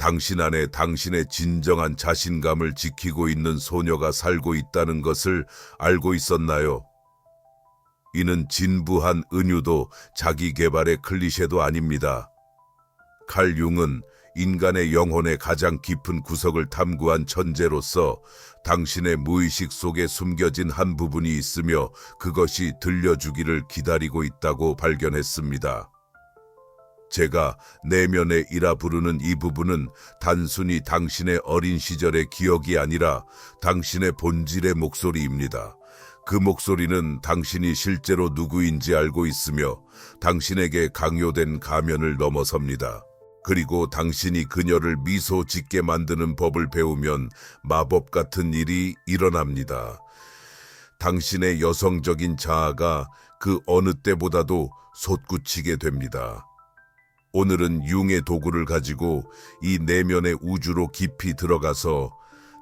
당신 안에 당신의 진정한 자신감을 지키고 있는 소녀가 살고 있다는 것을 알고 있었나요? 이는 진부한 은유도 자기 개발의 클리셰도 아닙니다. 칼 융은 인간의 영혼의 가장 깊은 구석을 탐구한 천재로서 당신의 무의식 속에 숨겨진 한 부분이 있으며 그것이 들려주기를 기다리고 있다고 발견했습니다. 제가 내면의 이라 부르는 이 부분은 단순히 당신의 어린 시절의 기억이 아니라 당신의 본질의 목소리입니다. 그 목소리는 당신이 실제로 누구인지 알고 있으며 당신에게 강요된 가면을 넘어섭니다. 그리고 당신이 그녀를 미소 짓게 만드는 법을 배우면 마법 같은 일이 일어납니다. 당신의 여성적인 자아가 그 어느 때보다도 솟구치게 됩니다. 오늘은 융의 도구를 가지고 이 내면의 우주로 깊이 들어가서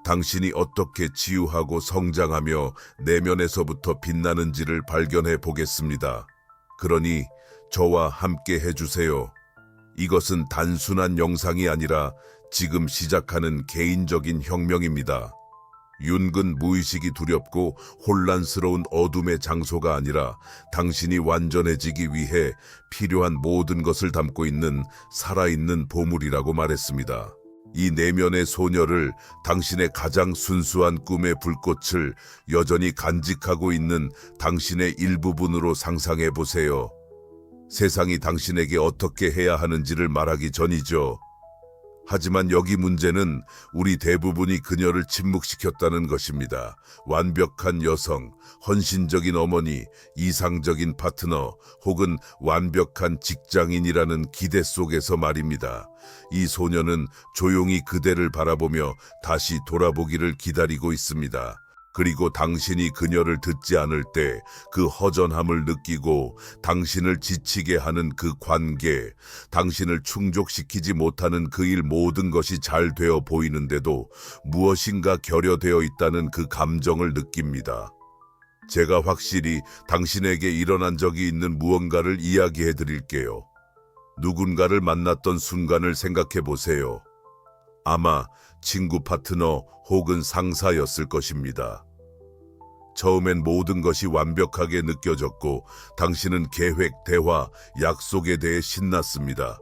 당신이 어떻게 치유하고 성장하며 내면에서부터 빛나는지를 발견해 보겠습니다. 그러니 저와 함께 해주세요. 이것은 단순한 영상이 아니라 지금 시작하는 개인적인 혁명입니다. 윤근 무의식이 두렵고 혼란스러운 어둠의 장소가 아니라 당신이 완전해지기 위해 필요한 모든 것을 담고 있는 살아있는 보물이라고 말했습니다. 이 내면의 소녀를 당신의 가장 순수한 꿈의 불꽃을 여전히 간직하고 있는 당신의 일부분으로 상상해 보세요. 세상이 당신에게 어떻게 해야 하는지를 말하기 전이죠. 하지만 여기 문제는 우리 대부분이 그녀를 침묵시켰다는 것입니다. 완벽한 여성, 헌신적인 어머니, 이상적인 파트너, 혹은 완벽한 직장인이라는 기대 속에서 말입니다. 이 소녀는 조용히 그대를 바라보며 다시 돌아보기를 기다리고 있습니다. 그리고 당신이 그녀를 듣지 않을 때 그 허전함을 느끼고 당신을 지치게 하는 그 관계, 당신을 충족시키지 못하는 그 일 모든 것이 잘 되어 보이는데도 무엇인가 결여되어 있다는 그 감정을 느낍니다. 제가 확실히 당신에게 일어난 적이 있는 무언가를 이야기해 드릴게요. 누군가를 만났던 순간을 생각해 보세요. 아마 친구 파트너 혹은 상사였을 것입니다. 처음엔 모든 것이 완벽하게 느껴졌고 당신은 계획, 대화, 약속에 대해 신났습니다.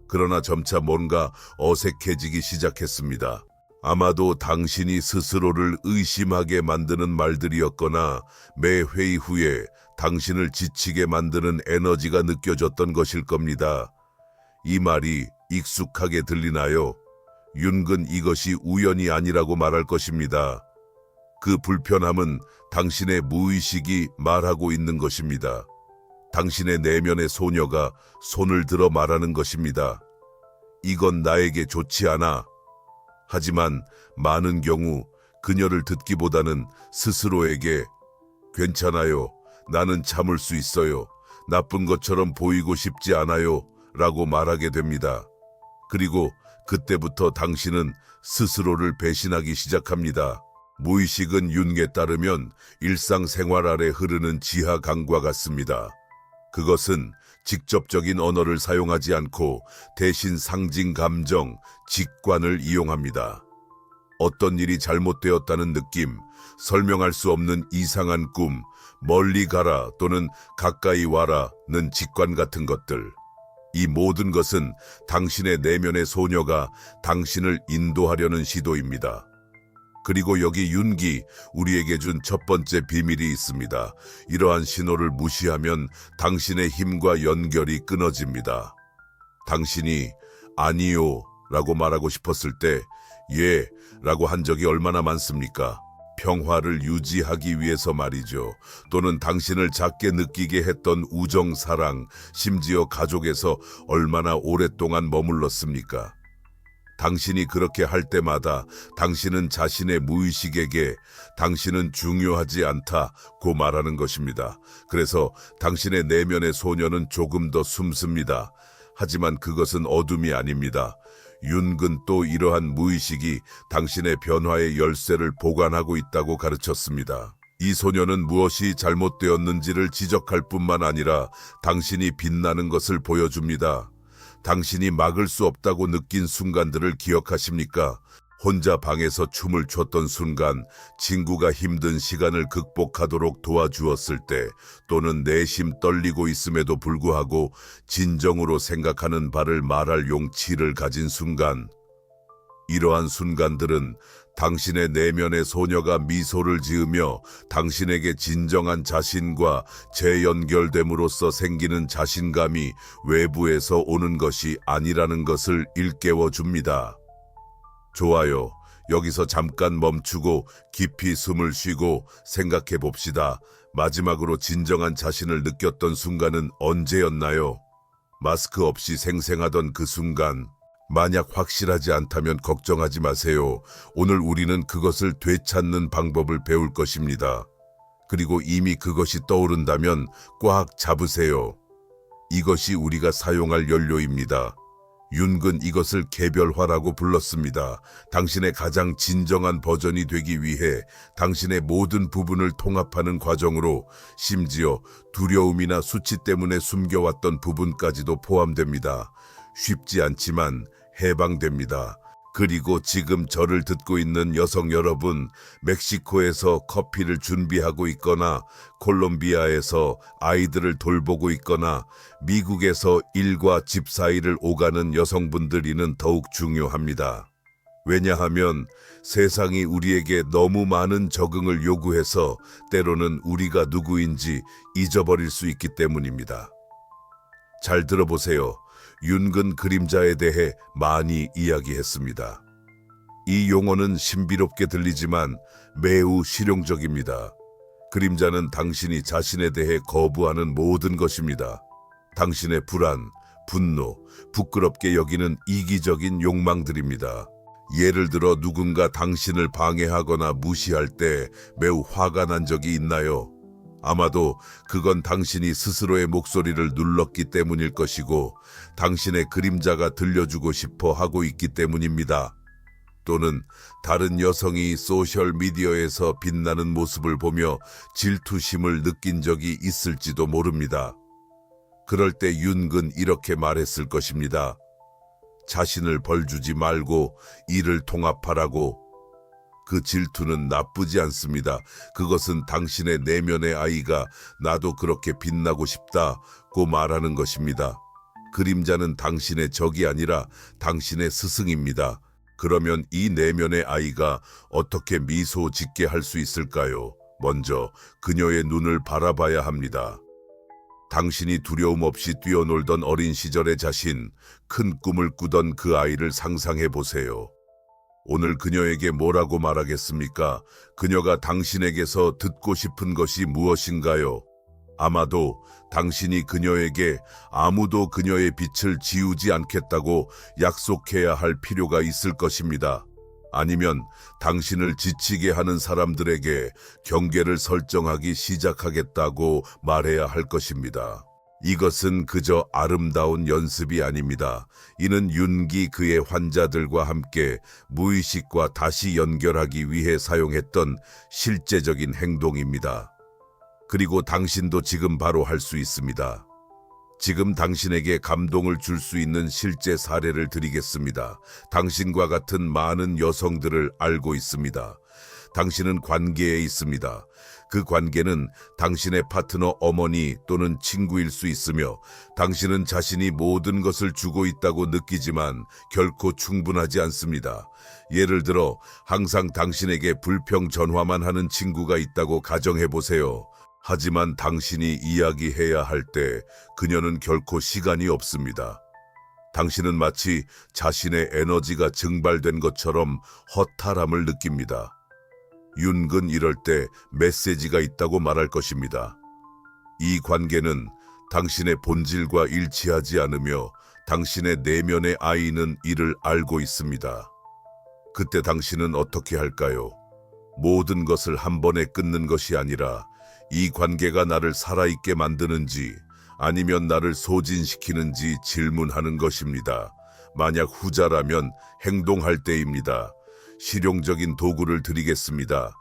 그러나 점차 뭔가 어색해지기 시작했습니다. 아마도 당신이 스스로를 의심하게 만드는 말들이었거나 매 회의 후에 당신을 지치게 만드는 에너지가 느껴졌던 것일 겁니다. 이 말이 익숙하게 들리나요? 윤근 이것이 우연이 아니라고 말할 것입니다. 그 불편함은 당신의 무의식이 말하고 있는 것입니다. 당신의 내면의 소녀가 손을 들어 말하는 것입니다. 이건 나에게 좋지 않아. 하지만 많은 경우 그녀를 듣기보다는 스스로에게 괜찮아요. 나는 참을 수 있어요. 나쁜 것처럼 보이고 싶지 않아요. 라고 말하게 됩니다. 그리고 그때부터 당신은 스스로를 배신하기 시작합니다. 무의식은 윤에 따르면 일상생활 아래 흐르는 지하강과 같습니다. 그것은 직접적인 언어를 사용하지 않고 대신 상징 감정, 직관을 이용합니다. 어떤 일이 잘못되었다는 느낌, 설명할 수 없는 이상한 꿈, 멀리 가라 또는 가까이 와라는 직관 같은 것들. 이 모든 것은 당신의 내면의 소녀가 당신을 인도하려는 시도입니다. 그리고 여기 윤기, 우리에게 준 첫 번째 비밀이 있습니다. 이러한 신호를 무시하면 당신의 힘과 연결이 끊어집니다. 당신이 아니요 라고 말하고 싶었을 때 예 라고 한 적이 얼마나 많습니까? 평화를 유지하기 위해서 말이죠. 또는 당신을 작게 느끼게 했던 우정, 사랑, 심지어 가족에서 얼마나 오랫동안 머물렀습니까? 당신이 그렇게 할 때마다 당신은 자신의 무의식에게 당신은 중요하지 않다고 말하는 것입니다. 그래서 당신의 내면의 소녀는 조금 더 숨습니다. 하지만 그것은 어둠이 아닙니다. 윤근 또 이러한 무의식이 당신의 변화의 열쇠를 보관하고 있다고 가르쳤습니다. 이 소녀는 무엇이 잘못되었는지를 지적할 뿐만 아니라 당신이 빛나는 것을 보여줍니다. 당신이 막을 수 없다고 느낀 순간들을 기억하십니까? 혼자 방에서 춤을 췄던 순간, 친구가 힘든 시간을 극복하도록 도와주었을 때, 또는 내심 떨리고 있음에도 불구하고 진정으로 생각하는 바를 말할 용치를 가진 순간, 이러한 순간들은 당신의 내면의 소녀가 미소를 지으며 당신에게 진정한 자신과 재연결됨으로써 생기는 자신감이 외부에서 오는 것이 아니라는 것을 일깨워 줍니다. 좋아요. 여기서 잠깐 멈추고 깊이 숨을 쉬고 생각해 봅시다. 마지막으로 진정한 자신을 느꼈던 순간은 언제였나요? 마스크 없이 생생하던 그 순간. 만약 확실하지 않다면 걱정하지 마세요. 오늘 우리는 그것을 되찾는 방법을 배울 것입니다. 그리고 이미 그것이 떠오른다면 꽉 잡으세요. 이것이 우리가 사용할 연료입니다. 윤근 이것을 개별화라고 불렀습니다. 당신의 가장 진정한 버전이 되기 위해 당신의 모든 부분을 통합하는 과정으로 심지어 두려움이나 수치 때문에 숨겨왔던 부분까지도 포함됩니다. 쉽지 않지만 해방됩니다. 그리고 지금 저를 듣고 있는 여성 여러분, 멕시코에서 커피를 준비하고 있거나 콜롬비아에서 아이들을 돌보고 있거나 미국에서 일과 집 사이를 오가는 여성분들이는 더욱 중요합니다. 왜냐하면 세상이 우리에게 너무 많은 적응을 요구해서 때로는 우리가 누구인지 잊어버릴 수 있기 때문입니다. 잘 들어보세요. 윤근 그림자에 대해 많이 이야기했습니다. 이 용어는 신비롭게 들리지만 매우 실용적입니다. 그림자는 당신이 자신에 대해 거부하는 모든 것입니다. 당신의 불안, 분노, 부끄럽게 여기는 이기적인 욕망들입니다. 예를 들어 누군가 당신을 방해하거나 무시할 때 매우 화가 난 적이 있나요? 아마도 그건 당신이 스스로의 목소리를 눌렀기 때문일 것이고 당신의 그림자가 들려주고 싶어 하고 있기 때문입니다. 또는 다른 여성이 소셜미디어에서 빛나는 모습을 보며 질투심을 느낀 적이 있을지도 모릅니다. 그럴 때 윤근 이렇게 말했을 것입니다. 자신을 벌주지 말고 이를 통합하라고. 그 질투는 나쁘지 않습니다. 그것은 당신의 내면의 아이가 나도 그렇게 빛나고 싶다고 말하는 것입니다. 그림자는 당신의 적이 아니라 당신의 스승입니다. 그러면 이 내면의 아이가 어떻게 미소 짓게 할 수 있을까요? 먼저 그녀의 눈을 바라봐야 합니다. 당신이 두려움 없이 뛰어놀던 어린 시절의 자신, 큰 꿈을 꾸던 그 아이를 상상해 보세요. 오늘 그녀에게 뭐라고 말하겠습니까? 그녀가 당신에게서 듣고 싶은 것이 무엇인가요? 아마도 당신이 그녀에게 아무도 그녀의 빛을 지우지 않겠다고 약속해야 할 필요가 있을 것입니다. 아니면 당신을 지치게 하는 사람들에게 경계를 설정하기 시작하겠다고 말해야 할 것입니다. 이것은 그저 아름다운 연습이 아닙니다. 이는 윤기 그의 환자들과 함께 무의식과 다시 연결하기 위해 사용했던 실제적인 행동입니다. 그리고 당신도 지금 바로 할 수 있습니다. 지금 당신에게 감동을 줄 수 있는 실제 사례를 드리겠습니다. 당신과 같은 많은 여성들을 알고 있습니다. 당신은 관계에 있습니다. 그 관계는 당신의 파트너 어머니 또는 친구일 수 있으며 당신은 자신이 모든 것을 주고 있다고 느끼지만 결코 충분하지 않습니다. 예를 들어 항상 당신에게 불평 전화만 하는 친구가 있다고 가정해 보세요. 하지만 당신이 이야기해야 할 때 그녀는 결코 시간이 없습니다. 당신은 마치 자신의 에너지가 증발된 것처럼 허탈함을 느낍니다. 윤근 이럴 때 메시지가 있다고 말할 것입니다. 이 관계는 당신의 본질과 일치하지 않으며 당신의 내면의 아이는 이를 알고 있습니다. 그때 당신은 어떻게 할까요? 모든 것을 한 번에 끊는 것이 아니라 이 관계가 나를 살아있게 만드는지 아니면 나를 소진시키는지 질문하는 것입니다. 만약 후자라면 행동할 때입니다. 실용적인 도구를 드리겠습니다.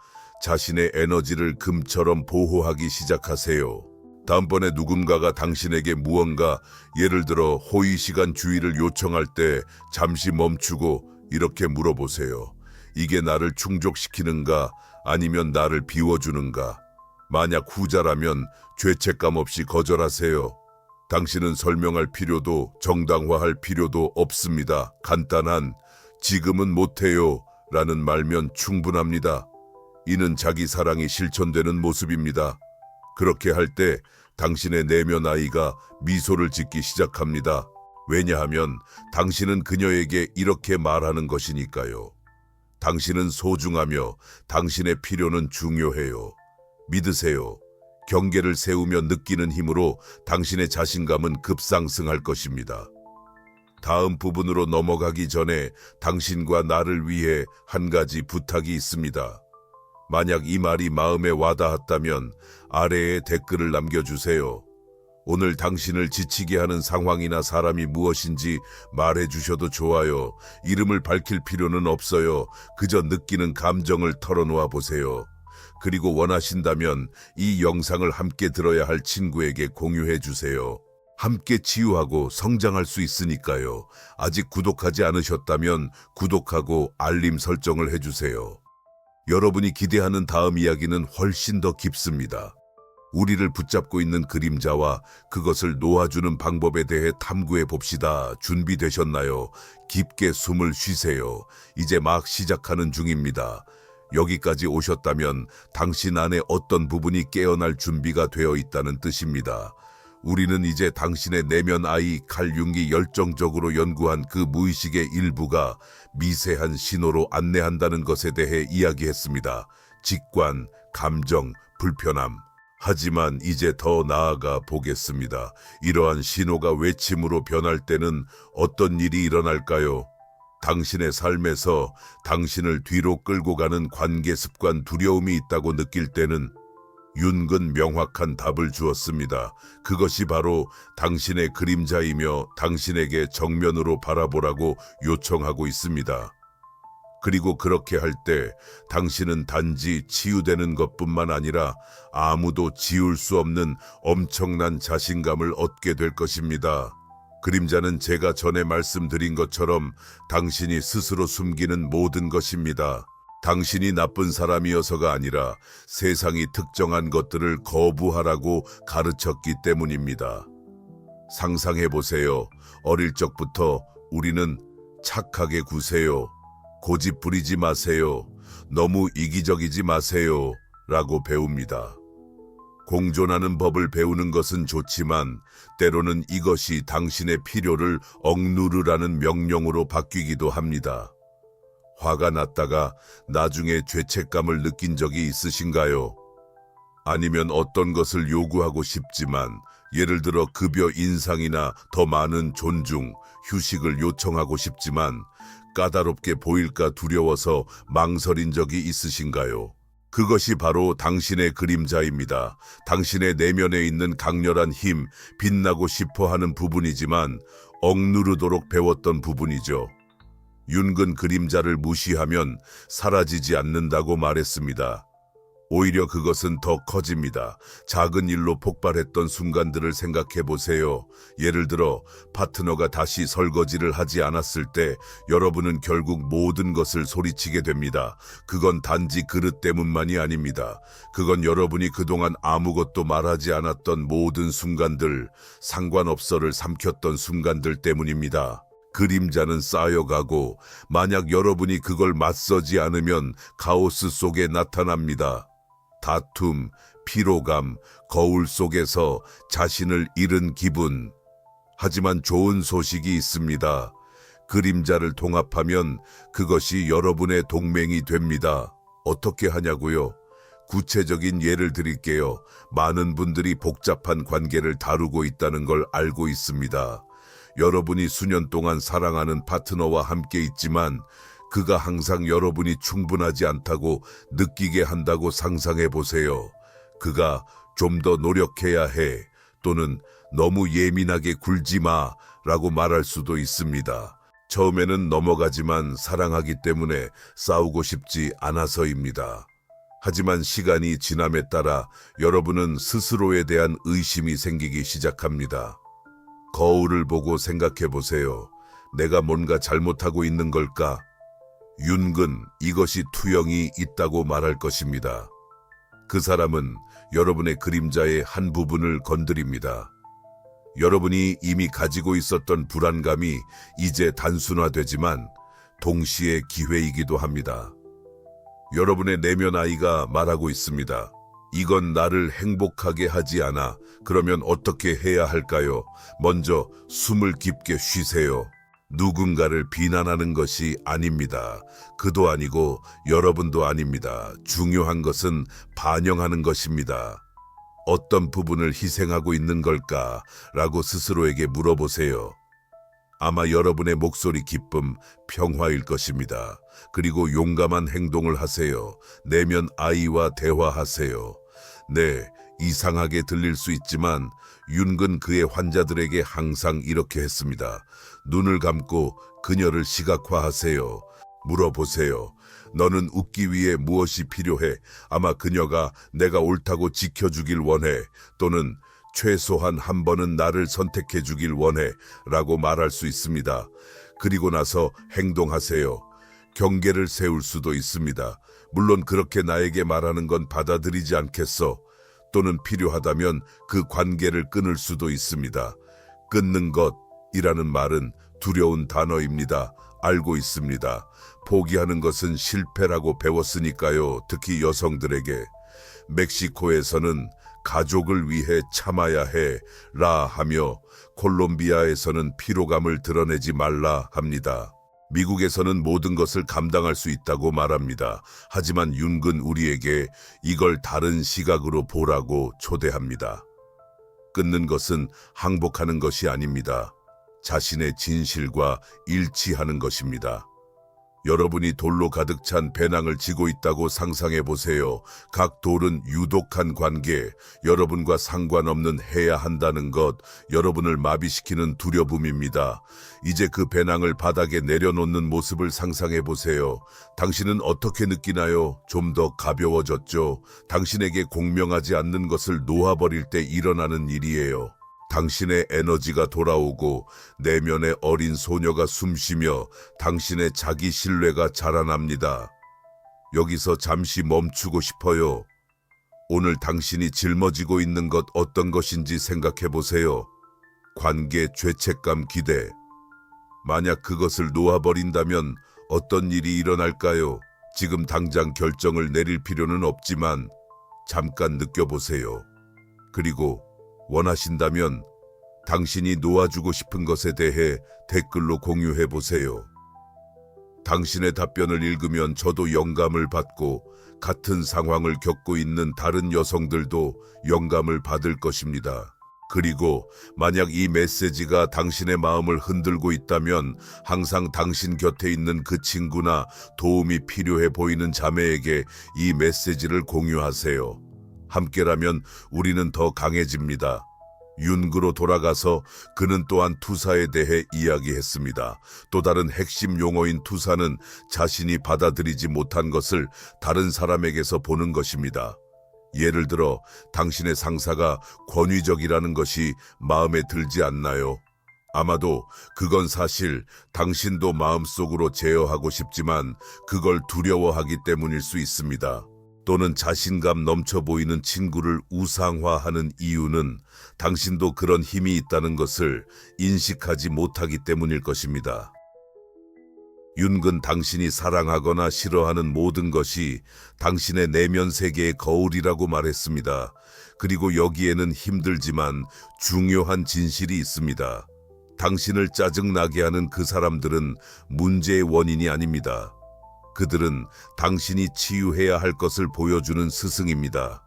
자신의 에너지를 금처럼 보호하기 시작하세요. 다음번에 누군가가 당신에게 무언가, 예를 들어 호의시간 주의를 요청할 때 잠시 멈추고 이렇게 물어보세요. 이게 나를 충족시키는가 아니면 나를 비워주는가? 만약 후자라면 죄책감 없이 거절하세요. 당신은 설명할 필요도 정당화할 필요도 없습니다. 간단한 지금은 못해요 라는 말면 충분합니다. 이는 자기 사랑이 실천되는 모습입니다. 그렇게 할 때 당신의 내면 아이가 미소를 짓기 시작합니다. 왜냐하면 당신은 그녀에게 이렇게 말하는 것이니까요. 당신은 소중하며 당신의 필요는 중요해요. 믿으세요. 경계를 세우며 느끼는 힘으로 당신의 자신감은 급상승할 것입니다. 다음 부분으로 넘어가기 전에 당신과 나를 위해 한 가지 부탁이 있습니다. 만약 이 말이 마음에 와닿았다면 아래에 댓글을 남겨주세요. 오늘 당신을 지치게 하는 상황이나 사람이 무엇인지 말해주셔도 좋아요. 이름을 밝힐 필요는 없어요. 그저 느끼는 감정을 털어놓아 보세요. 그리고 원하신다면 이 영상을 함께 들어야 할 친구에게 공유해 주세요. 함께 치유하고 성장할 수 있으니까요. 아직 구독하지 않으셨다면 구독하고 알림 설정을 해주세요. 여러분이 기대하는 다음 이야기는 훨씬 더 깊습니다. 우리를 붙잡고 있는 그림자와 그것을 놓아주는 방법에 대해 탐구해 봅시다. 준비되셨나요? 깊게 숨을 쉬세요. 이제 막 시작하는 중입니다. 여기까지 오셨다면 당신 안에 어떤 부분이 깨어날 준비가 되어 있다는 뜻입니다. 우리는 이제 당신의 내면 아이 칼 융이 열정적으로 연구한 그 무의식의 일부가 미세한 신호로 안내한다는 것에 대해 이야기했습니다. 직관, 감정, 불편함. 하지만 이제 더 나아가 보겠습니다. 이러한 신호가 외침으로 변할 때는 어떤 일이 일어날까요? 당신의 삶에서 당신을 뒤로 끌고 가는 관계 습관 두려움이 있다고 느낄 때는 윤근 명확한 답을 주었습니다. 그것이 바로 당신의 그림자이며 당신에게 정면으로 바라보라고 요청하고 있습니다. 그리고 그렇게 할 때 당신은 단지 치유되는 것뿐만 아니라 아무도 지울 수 없는 엄청난 자신감을 얻게 될 것입니다. 그림자는 제가 전에 말씀드린 것처럼 당신이 스스로 숨기는 모든 것입니다. 당신이 나쁜 사람이어서가 아니라 세상이 특정한 것들을 거부하라고 가르쳤기 때문입니다. 상상해보세요. 어릴 적부터 우리는 착하게 구세요. 고집 부리지 마세요. 너무 이기적이지 마세요. 라고 배웁니다. 공존하는 법을 배우는 것은 좋지만 때로는 이것이 당신의 필요를 억누르라는 명령으로 바뀌기도 합니다. 화가 났다가 나중에 죄책감을 느낀 적이 있으신가요? 아니면 어떤 것을 요구하고 싶지만 예를 들어 급여 인상이나 더 많은 존중, 휴식을 요청하고 싶지만 까다롭게 보일까 두려워서 망설인 적이 있으신가요? 그것이 바로 당신의 그림자입니다. 당신의 내면에 있는 강렬한 힘, 빛나고 싶어 하는 부분이지만 억누르도록 배웠던 부분이죠. 윤근 그림자를 무시하면 사라지지 않는다고 말했습니다. 오히려 그것은 더 커집니다. 작은 일로 폭발했던 순간들을 생각해 보세요. 예를 들어 파트너가 다시 설거지를 하지 않았을 때 여러분은 결국 모든 것을 소리치게 됩니다. 그건 단지 그릇 때문만이 아닙니다. 그건 여러분이 그동안 아무것도 말하지 않았던 모든 순간들, 상관없어를 삼켰던 순간들 때문입니다. 그림자는 쌓여가고 만약 여러분이 그걸 맞서지 않으면 카오스 속에 나타납니다. 다툼, 피로감, 거울 속에서 자신을 잃은 기분. 하지만 좋은 소식이 있습니다. 그림자를 통합하면 그것이 여러분의 동맹이 됩니다. 어떻게 하냐고요? 구체적인 예를 드릴게요. 많은 분들이 복잡한 관계를 다루고 있다는 걸 알고 있습니다. 여러분이 수년 동안 사랑하는 파트너와 함께 있지만 그가 항상 여러분이 충분하지 않다고 느끼게 한다고 상상해 보세요. 그가 좀 더 노력해야 해 또는 너무 예민하게 굴지 마 라고 말할 수도 있습니다. 처음에는 넘어가지만 사랑하기 때문에 싸우고 싶지 않아서입니다. 하지만 시간이 지남에 따라 여러분은 스스로에 대한 의심이 생기기 시작합니다. 거울을 보고 생각해 보세요. 내가 뭔가 잘못하고 있는 걸까? 윤근 이것이 투영이 있다고 말할 것입니다. 그 사람은 여러분의 그림자의 한 부분을 건드립니다. 여러분이 이미 가지고 있었던 불안감이 이제 단순화되지만 동시에 기회이기도 합니다. 여러분의 내면 아이가 말하고 있습니다. 이건 나를 행복하게 하지 않아. 그러면 어떻게 해야 할까요? 먼저 숨을 깊게 쉬세요. 누군가를 비난하는 것이 아닙니다. 그도 아니고 여러분도 아닙니다. 중요한 것은 반영하는 것입니다. 어떤 부분을 희생하고 있는 걸까? 라고 스스로에게 물어보세요. 아마 여러분의 목소리 기쁨, 평화일 것입니다. 그리고 용감한 행동을 하세요. 내면 아이와 대화하세요. 네, 이상하게 들릴 수 있지만 윤근 그의 환자들에게 항상 이렇게 했습니다. 눈을 감고 그녀를 시각화하세요. 물어보세요. 너는 웃기 위해 무엇이 필요해? 아마 그녀가 내가 옳다고 지켜주길 원해. 또는 최소한 한 번은 나를 선택해 주길 원해. 라고 말할 수 있습니다. 그리고 나서 행동하세요. 경계를 세울 수도 있습니다. 물론 그렇게 나에게 말하는 건 받아들이지 않겠어. 또는 필요하다면 그 관계를 끊을 수도 있습니다. 끊는 것이라는 말은 두려운 단어입니다. 알고 있습니다. 포기하는 것은 실패라고 배웠으니까요. 특히 여성들에게. 멕시코에서는 가족을 위해 참아야 해 라 하며 콜롬비아에서는 피로감을 드러내지 말라 합니다. 미국에서는 모든 것을 감당할 수 있다고 말합니다. 하지만 윤근 우리에게 이걸 다른 시각으로 보라고 초대합니다. 끊는 것은 항복하는 것이 아닙니다. 자신의 진실과 일치하는 것입니다. 여러분이 돌로 가득 찬 배낭을 지고 있다고 상상해 보세요. 각 돌은 유독한 관계, 여러분과 상관없는 해야 한다는 것, 여러분을 마비시키는 두려움입니다. 이제 그 배낭을 바닥에 내려놓는 모습을 상상해 보세요. 당신은 어떻게 느끼나요? 좀 더 가벼워졌죠? 당신에게 공명하지 않는 것을 놓아버릴 때 일어나는 일이에요. 당신의 에너지가 돌아오고 내면의 어린 소녀가 숨쉬며 당신의 자기 신뢰가 자라납니다. 여기서 잠시 멈추고 싶어요. 오늘 당신이 짊어지고 있는 것 어떤 것인지 생각해 보세요. 관계, 죄책감, 기대. 만약 그것을 놓아버린다면 어떤 일이 일어날까요? 지금 당장 결정을 내릴 필요는 없지만 잠깐 느껴보세요. 그리고 원하신다면 당신이 놓아주고 싶은 것에 대해 댓글로 공유해 보세요. 당신의 답변을 읽으면 저도 영감을 받고 같은 상황을 겪고 있는 다른 여성들도 영감을 받을 것입니다. 그리고 만약 이 메시지가 당신의 마음을 흔들고 있다면 항상 당신 곁에 있는 그 친구나 도움이 필요해 보이는 자매에게 이 메시지를 공유하세요. 함께라면 우리는 더 강해집니다. 윤그로 돌아가서 그는 또한 투사에 대해 이야기했습니다. 또 다른 핵심 용어인 투사는 자신이 받아들이지 못한 것을 다른 사람에게서 보는 것입니다. 예를 들어 당신의 상사가 권위적이라는 것이 마음에 들지 않나요? 아마도 그건 사실 당신도 마음속으로 제어하고 싶지만 그걸 두려워하기 때문일 수 있습니다. 또는 자신감 넘쳐 보이는 친구를 우상화하는 이유는 당신도 그런 힘이 있다는 것을 인식하지 못하기 때문일 것입니다. 윤근 당신이 사랑하거나 싫어하는 모든 것이 당신의 내면 세계의 거울이라고 말했습니다. 그리고 여기에는 힘들지만 중요한 진실이 있습니다. 당신을 짜증나게 하는 그 사람들은 문제의 원인이 아닙니다. 그들은 당신이 치유해야 할 것을 보여주는 스승입니다.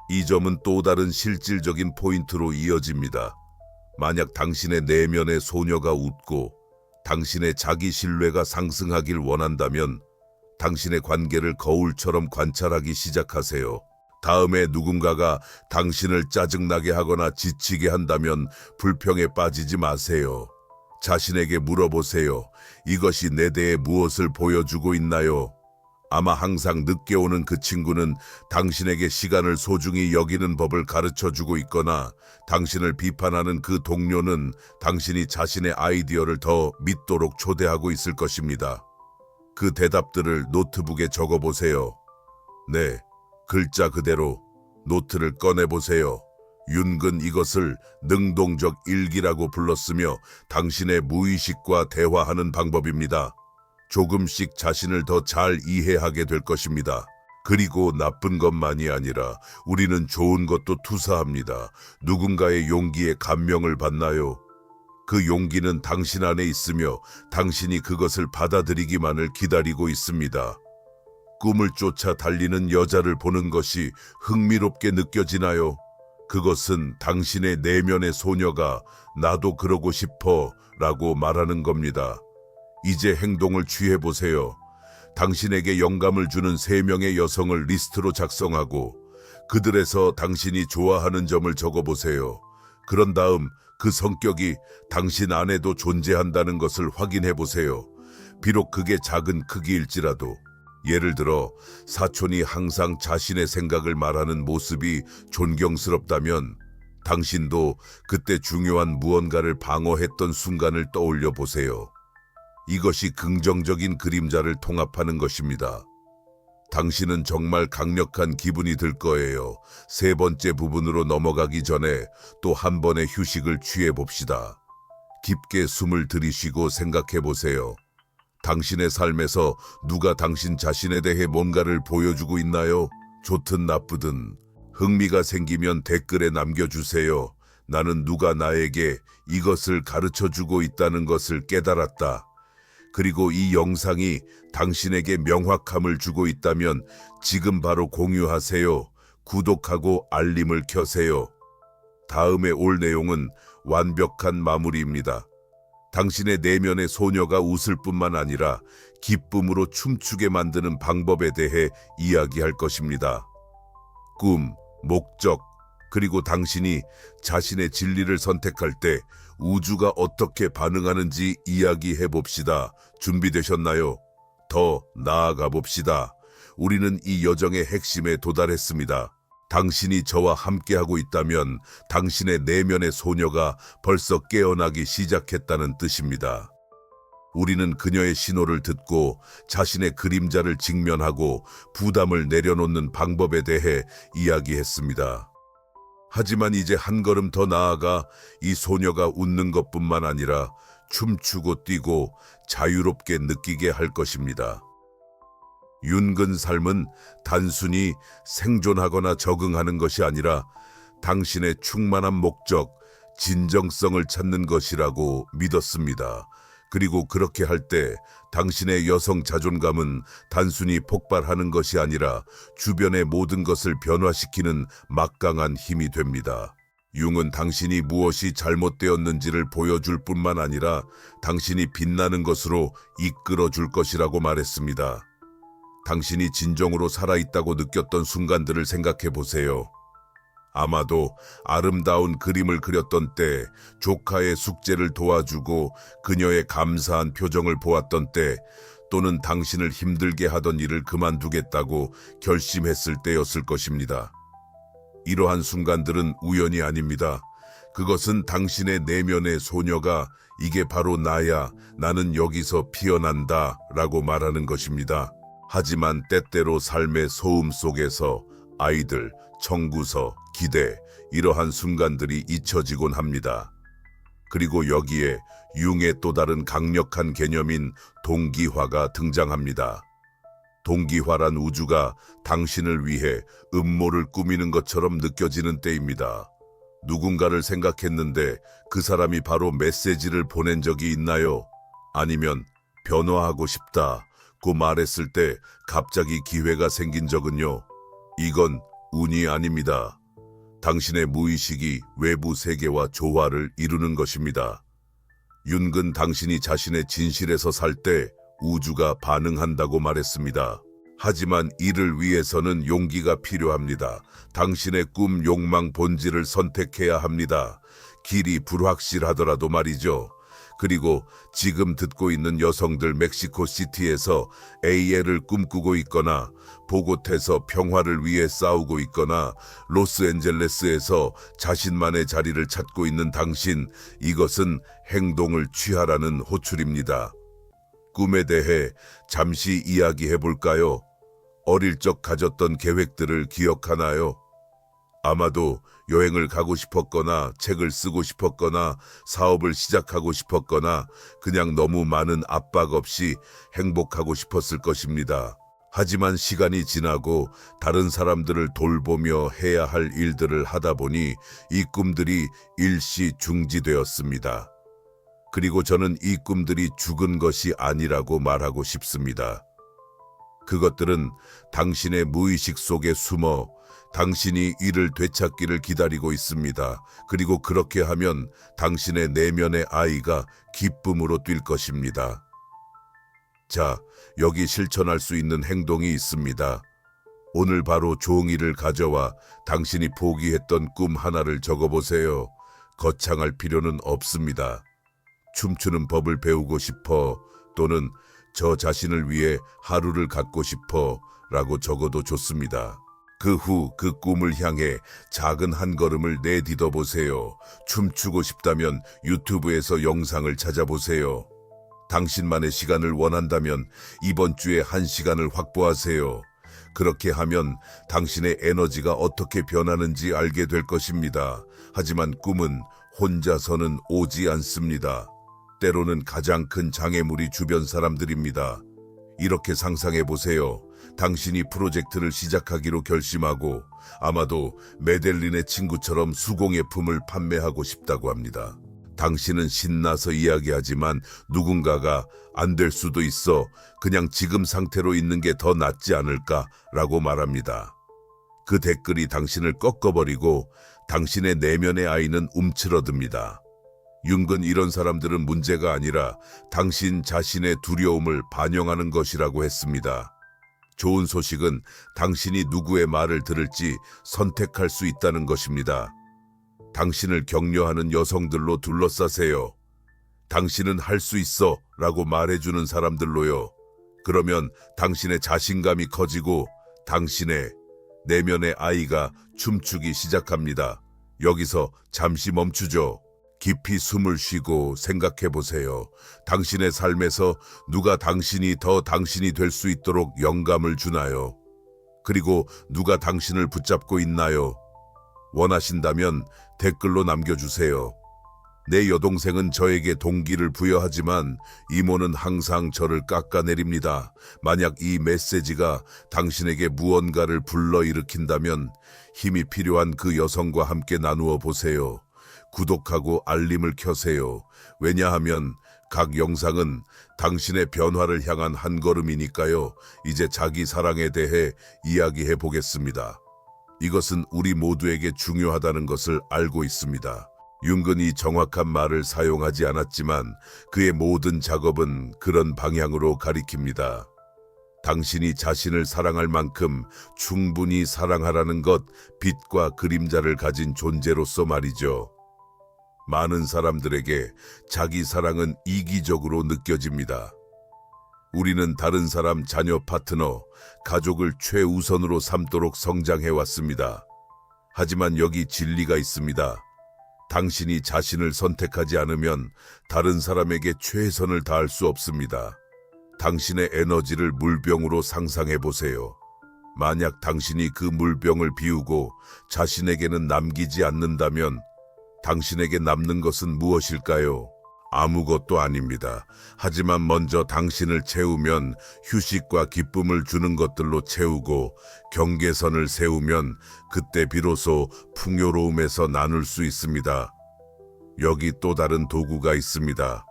이 점은 또 다른 실질적인 포인트로 이어집니다. 만약 당신의 내면의 소녀가 웃고 당신의 자기 신뢰가 상승하길 원한다면 당신의 관계를 거울처럼 관찰하기 시작하세요. 다음에 누군가가 당신을 짜증나게 하거나 지치게 한다면 불평에 빠지지 마세요. 자신에게 물어보세요. 이것이 내 대해 무엇을 보여주고 있나요? 아마 항상 늦게 오는 그 친구는 당신에게 시간을 소중히 여기는 법을 가르쳐주고 있거나 당신을 비판하는 그 동료는 당신이 자신의 아이디어를 더 믿도록 초대하고 있을 것입니다. 그 대답들을 노트북에 적어보세요. 네, 글자 그대로 노트를 꺼내보세요. 윤근 이것을 능동적 일기라고 불렀으며 당신의 무의식과 대화하는 방법입니다. 조금씩 자신을 더 잘 이해하게 될 것입니다. 그리고 나쁜 것만이 아니라 우리는 좋은 것도 투사합니다. 누군가의 용기에 감명을 받나요? 그 용기는 당신 안에 있으며 당신이 그것을 받아들이기만을 기다리고 있습니다. 꿈을 쫓아 달리는 여자를 보는 것이 흥미롭게 느껴지나요? 그것은 당신의 내면의 소녀가 나도 그러고 싶어 라고 말하는 겁니다. 이제 행동을 취해보세요. 당신에게 영감을 주는 3명의 여성을 리스트로 작성하고 그들에서 당신이 좋아하는 점을 적어보세요. 그런 다음 그 성격이 당신 안에도 존재한다는 것을 확인해보세요. 비록 그게 작은 크기일지라도. 예를 들어 사촌이 항상 자신의 생각을 말하는 모습이 존경스럽다면 당신도 그때 중요한 무언가를 방어했던 순간을 떠올려 보세요. 이것이 긍정적인 그림자를 통합하는 것입니다. 당신은 정말 강력한 기분이 들 거예요. 3번째 부분으로 넘어가기 전에 또 한 번의 휴식을 취해 봅시다. 깊게 숨을 들이쉬고 생각해 보세요. 당신의 삶에서 누가 당신 자신에 대해 뭔가를 보여주고 있나요? 좋든 나쁘든. 흥미가 생기면 댓글에 남겨주세요. 나는 누가 나에게 이것을 가르쳐주고 있다는 것을 깨달았다. 그리고 이 영상이 당신에게 명확함을 주고 있다면 지금 바로 공유하세요. 구독하고 알림을 켜세요. 다음에 올 내용은 완벽한 마무리입니다. 당신의 내면의 소녀가 웃을 뿐만 아니라 기쁨으로 춤추게 만드는 방법에 대해 이야기할 것입니다. 꿈, 목적, 그리고 당신이 자신의 진리를 선택할 때 우주가 어떻게 반응하는지 이야기해 봅시다. 준비되셨나요? 더 나아가 봅시다. 우리는 이 여정의 핵심에 도달했습니다. 당신이 저와 함께하고 있다면 당신의 내면의 소녀가 벌써 깨어나기 시작했다는 뜻입니다. 우리는 그녀의 신호를 듣고 자신의 그림자를 직면하고 부담을 내려놓는 방법에 대해 이야기했습니다. 하지만 이제 한 걸음 더 나아가 이 소녀가 웃는 것뿐만 아니라 춤추고 뛰고 자유롭게 느끼게 할 것입니다. 윤근 삶은 단순히 생존하거나 적응하는 것이 아니라 당신의 충만한 목적, 진정성을 찾는 것이라고 믿었습니다. 그리고 그렇게 할 때 당신의 여성 자존감은 단순히 폭발하는 것이 아니라 주변의 모든 것을 변화시키는 막강한 힘이 됩니다. 융은 당신이 무엇이 잘못되었는지를 보여줄 뿐만 아니라 당신이 빛나는 것으로 이끌어 줄 것이라고 말했습니다. 당신이 진정으로 살아있다고 느꼈던 순간들을 생각해 보세요. 아마도 아름다운 그림을 그렸던 때, 조카의 숙제를 도와주고 그녀의 감사한 표정을 보았던 때, 또는 당신을 힘들게 하던 일을 그만두겠다고 결심했을 때였을 것입니다. 이러한 순간들은 우연이 아닙니다. 그것은 당신의 내면의 소녀가 이게 바로 나야, 나는 여기서 피어난다 라고 말하는 것입니다. 하지만 때때로 삶의 소음 속에서 아이들, 청구서, 기대, 이러한 순간들이 잊혀지곤 합니다. 그리고 여기에 융의 또 다른 강력한 개념인 동기화가 등장합니다. 동기화란 우주가 당신을 위해 음모를 꾸미는 것처럼 느껴지는 때입니다. 누군가를 생각했는데 그 사람이 바로 메시지를 보낸 적이 있나요? 아니면 변화하고 싶다고 말했을 때 갑자기 기회가 생긴 적은요? 이건 운이 아닙니다. 당신의 무의식이 외부 세계와 조화를 이루는 것입니다. 윤근 당신이 자신의 진실에서 살 때 우주가 반응한다고 말했습니다. 하지만 이를 위해서는 용기가 필요합니다. 당신의 꿈, 욕망, 본질을 선택해야 합니다. 길이 불확실하더라도 말이죠. 그리고 지금 듣고 있는 여성들 멕시코 시티에서 AL을 꿈꾸고 있거나 보고테서 평화를 위해 싸우고 있거나 로스앤젤레스에서 자신만의 자리를 찾고 있는 당신, 이것은 행동을 취하라는 호출입니다. 꿈에 대해 잠시 이야기해 볼까요? 어릴 적 가졌던 계획들을 기억하나요? 아마도 여행을 가고 싶었거나 책을 쓰고 싶었거나 사업을 시작하고 싶었거나 그냥 너무 많은 압박 없이 행복하고 싶었을 것입니다. 하지만 시간이 지나고 다른 사람들을 돌보며 해야 할 일들을 하다 보니 이 꿈들이 일시 중지되었습니다. 그리고 저는 이 꿈들이 죽은 것이 아니라고 말하고 싶습니다. 그것들은 당신의 무의식 속에 숨어 당신이 이를 되찾기를 기다리고 있습니다. 그리고 그렇게 하면 당신의 내면의 아이가 기쁨으로 뛸 것입니다. 자, 여기 실천할 수 있는 행동이 있습니다. 오늘 바로 종이를 가져와 당신이 포기했던 꿈 하나를 적어보세요. 거창할 필요는 없습니다. 춤추는 법을 배우고 싶어 또는 저 자신을 위해 하루를 갖고 싶어 라고 적어도 좋습니다. 그 후 그 꿈을 향해 작은 한 걸음을 내딛어 보세요. 춤추고 싶다면 유튜브에서 영상을 찾아보세요. 당신만의 시간을 원한다면 이번 주에 1시간을 확보하세요. 그렇게 하면 당신의 에너지가 어떻게 변하는지 알게 될 것입니다. 하지만 꿈은 혼자서는 오지 않습니다. 때로는 가장 큰 장애물이 주변 사람들입니다. 이렇게 상상해 보세요. 당신이 프로젝트를 시작하기로 결심하고 아마도 메델린의 친구처럼 수공예품을 판매하고 싶다고 합니다. 당신은 신나서 이야기하지만 누군가가 안 될 수도 있어 그냥 지금 상태로 있는 게 더 낫지 않을까라고 말합니다. 그 댓글이 당신을 꺾어버리고 당신의 내면의 아이는 움츠러듭니다. 융근 이런 사람들은 문제가 아니라 당신 자신의 두려움을 반영하는 것이라고 했습니다. 좋은 소식은 당신이 누구의 말을 들을지 선택할 수 있다는 것입니다. 당신을 격려하는 여성들로 둘러싸세요. 당신은 할 수 있어 라고 말해주는 사람들로요. 그러면 당신의 자신감이 커지고 당신의 내면의 아이가 춤추기 시작합니다. 여기서 잠시 멈추죠. 깊이 숨을 쉬고 생각해 보세요. 당신의 삶에서 누가 당신이 더 당신이 될 수 있도록 영감을 주나요? 그리고 누가 당신을 붙잡고 있나요? 원하신다면 댓글로 남겨주세요. 내 여동생은 저에게 동기를 부여하지만 이모는 항상 저를 깎아내립니다. 만약 이 메시지가 당신에게 무언가를 불러일으킨다면 힘이 필요한 그 여성과 함께 나누어 보세요. 구독하고 알림을 켜세요. 왜냐하면 각 영상은 당신의 변화를 향한 한 걸음이니까요. 이제 자기 사랑에 대해 이야기해 보겠습니다. 이것은 우리 모두에게 중요하다는 것을 알고 있습니다. 융근이 정확한 말을 사용하지 않았지만 그의 모든 작업은 그런 방향으로 가리킵니다. 당신이 자신을 사랑할 만큼 충분히 사랑하라는 것, 빛과 그림자를 가진 존재로서 말이죠. 많은 사람들에게 자기 사랑은 이기적으로 느껴집니다. 우리는 다른 사람, 자녀, 파트너, 가족을 최우선으로 삼도록 성장해왔습니다. 하지만 여기 진리가 있습니다. 당신이 자신을 선택하지 않으면 다른 사람에게 최선을 다할 수 없습니다. 당신의 에너지를 물병으로 상상해 보세요. 만약 당신이 그 물병을 비우고 자신에게는 남기지 않는다면 당신에게 남는 것은 무엇일까요? 아무것도 아닙니다. 하지만 먼저 당신을 채우면 휴식과 기쁨을 주는 것들로 채우고 경계선을 세우면 그때 비로소 풍요로움에서 나눌 수 있습니다. 여기 또 다른 도구가 있습니다.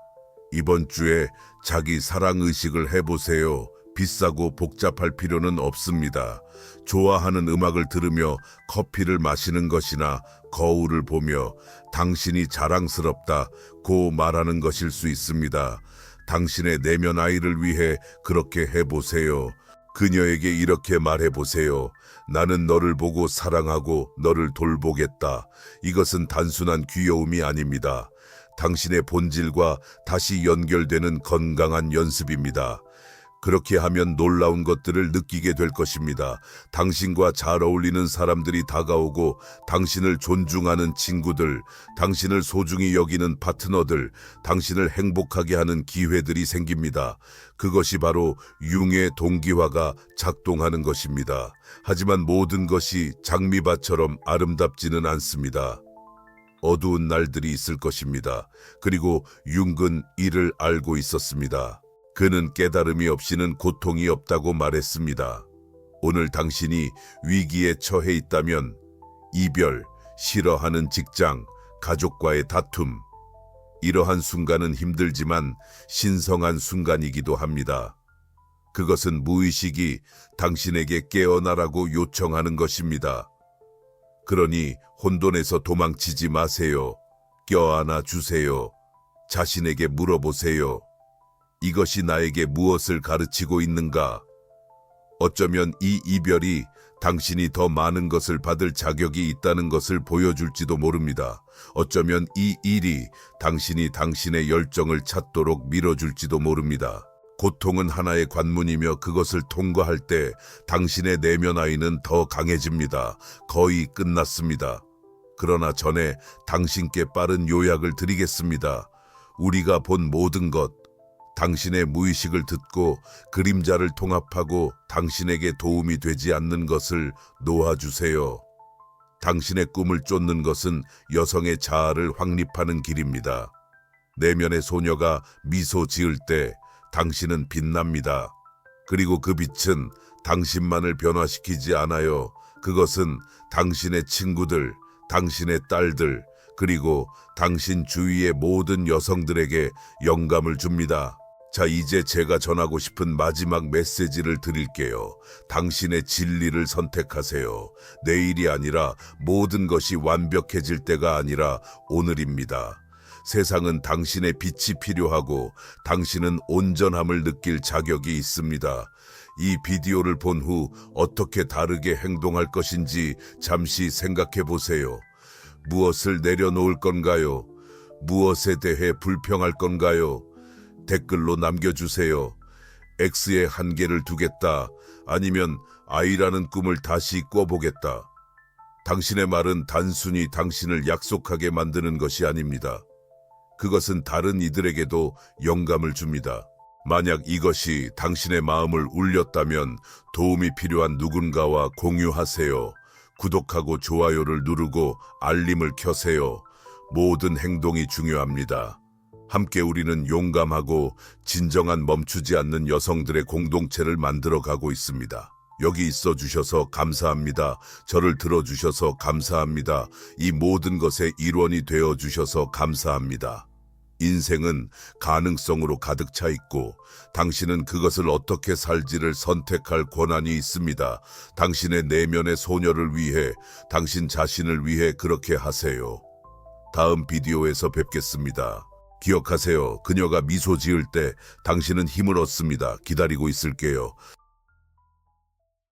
이번 주에 자기 사랑의식을 해보세요. 비싸고 복잡할 필요는 없습니다. 좋아하는 음악을 들으며 커피를 마시는 것이나 거울을 보며 당신이 자랑스럽다고 말하는 것일 수 있습니다. 당신의 내면 아이를 위해 그렇게 해보세요. 그녀에게 이렇게 말해보세요. 나는 너를 보고 사랑하고 너를 돌보겠다. 이것은 단순한 귀여움이 아닙니다. 당신의 본질과 다시 연결되는 건강한 연습입니다. 그렇게 하면 놀라운 것들을 느끼게 될 것입니다. 당신과 잘 어울리는 사람들이 다가오고 당신을 존중하는 친구들, 당신을 소중히 여기는 파트너들, 당신을 행복하게 하는 기회들이 생깁니다. 그것이 바로 융의 동기화가 작동하는 것입니다. 하지만 모든 것이 장미밭처럼 아름답지는 않습니다. 어두운 날들이 있을 것입니다. 그리고 융은 이를 알고 있었습니다. 그는 깨달음이 없이는 고통이 없다고 말했습니다. 오늘 당신이 위기에 처해 있다면 이별, 싫어하는 직장, 가족과의 다툼, 이러한 순간은 힘들지만 신성한 순간이기도 합니다. 그것은 무의식이 당신에게 깨어나라고 요청하는 것입니다. 그러니 혼돈에서 도망치지 마세요. 껴안아 주세요. 자신에게 물어보세요. 이것이 나에게 무엇을 가르치고 있는가? 어쩌면 이 이별이 당신이 더 많은 것을 받을 자격이 있다는 것을 보여줄지도 모릅니다. 어쩌면 이 일이 당신이 당신의 열정을 찾도록 밀어줄지도 모릅니다. 고통은 하나의 관문이며 그것을 통과할 때 당신의 내면 아이는 더 강해집니다. 거의 끝났습니다. 그러나 전에 당신께 빠른 요약을 드리겠습니다. 우리가 본 모든 것, 당신의 무의식을 듣고 그림자를 통합하고 당신에게 도움이 되지 않는 것을 놓아주세요. 당신의 꿈을 쫓는 것은 여성의 자아를 확립하는 길입니다. 내면의 소녀가 미소 지을 때 당신은 빛납니다. 그리고 그 빛은 당신만을 변화시키지 않아요. 그것은 당신의 친구들, 당신의 딸들, 그리고 당신 주위의 모든 여성들에게 영감을 줍니다. 자, 이제 제가 전하고 싶은 마지막 메시지를 드릴게요. 당신의 진리를 선택하세요. 내일이 아니라 모든 것이 완벽해질 때가 아니라 오늘입니다. 세상은 당신의 빛이 필요하고 당신은 온전함을 느낄 자격이 있습니다. 이 비디오를 본 후 어떻게 다르게 행동할 것인지 잠시 생각해 보세요. 무엇을 내려놓을 건가요? 무엇에 대해 불평할 건가요? 댓글로 남겨주세요. X의 한계를 두겠다. 아니면 I라는 꿈을 다시 꿔보겠다. 당신의 말은 단순히 당신을 약속하게 만드는 것이 아닙니다. 그것은 다른 이들에게도 영감을 줍니다. 만약 이것이 당신의 마음을 울렸다면 도움이 필요한 누군가와 공유하세요. 구독하고 좋아요를 누르고 알림을 켜세요. 모든 행동이 중요합니다. 함께 우리는 용감하고 진정한 멈추지 않는 여성들의 공동체를 만들어가고 있습니다. 여기 있어 주셔서 감사합니다. 저를 들어주셔서 감사합니다. 이 모든 것의 일원이 되어 주셔서 감사합니다. 인생은 가능성으로 가득 차 있고 당신은 그것을 어떻게 살지를 선택할 권한이 있습니다. 당신의 내면의 소녀를 위해, 당신 자신을 위해 그렇게 하세요. 다음 비디오에서 뵙겠습니다. 기억하세요. 그녀가 미소 지을 때 당신은 힘을 얻습니다. 기다리고 있을게요.